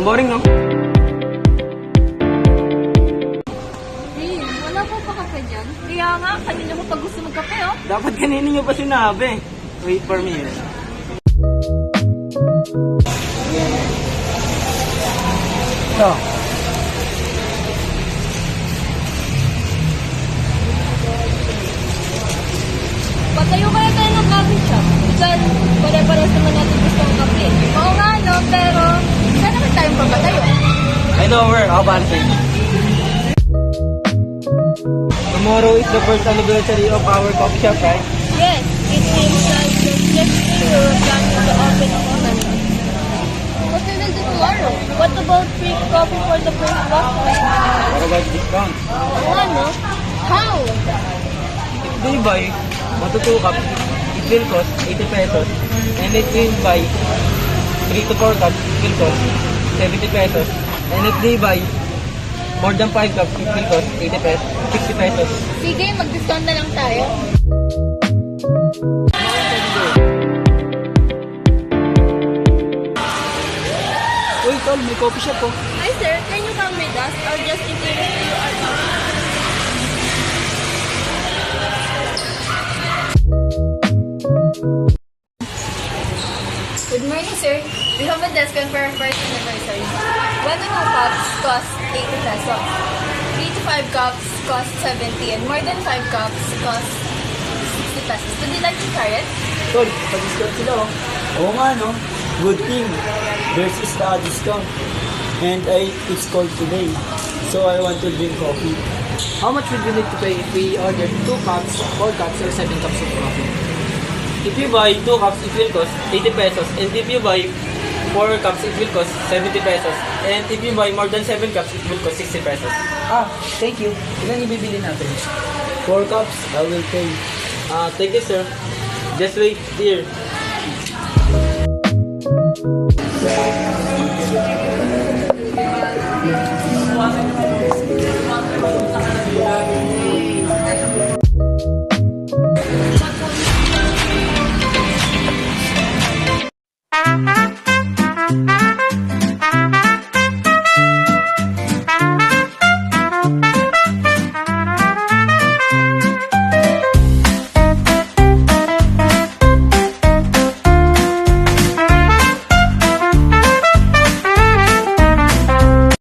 Ang boring, no? Hey, wala po pa kape dyan? Kaya nga, kanina mo pa gusto magkape, oh. Dapat kanina nyo pa sinabi. Wait for me. Ito. Patayo kaya tayo ng coffee shop. Because pare-pares naman natin gusto ng kape. Oo nga, no? Pero, saan naman tayo pagpatayo? I know where. Ako ba sa inyo? Tomorrow is the first anniversary of our coffee shop, right? Yes, it seems like the next year we're planning to open a coffee. What we will do tomorrow? What about free coffee for the first customer? What about discount? Oo nga, no? How? If you buy 1 to 2 cups, it will cost 80 pesos. And if you buy 3 to 4 cups, it will cost 70 pesos. And if they buy more than 5 cups, it will cost 80 pesos, 60 pesos. Sige, mag-discount na lang tayo. Uy, tol, may coffee shop po. Hi sir, can you come with us or just in case you are not? Good morning sir. We have a discount for our first anniversary. 1 to 2 cups cost 80 pesos. 3 to 5 cups cost 70 and more than 5 cups cost 60 pesos. Would you like to try it? Tol, pa-discount sila oh. Oo nga no, good thing. There's a discount. And it's cold today. So I want to drink coffee. How much would we need to pay if we order 2 cups, 4 cups, or 7 cups of coffee? If you buy 2 cups, it will cost 80 pesos. And if you buy 4 cups, it will cost 70 pesos. And if you buy more than 7 cups, it will cost 60 pesos. Ah, thank you. Ilan ibibili natin? 4 cups, I will pay. Thank you, sir. Just wait here.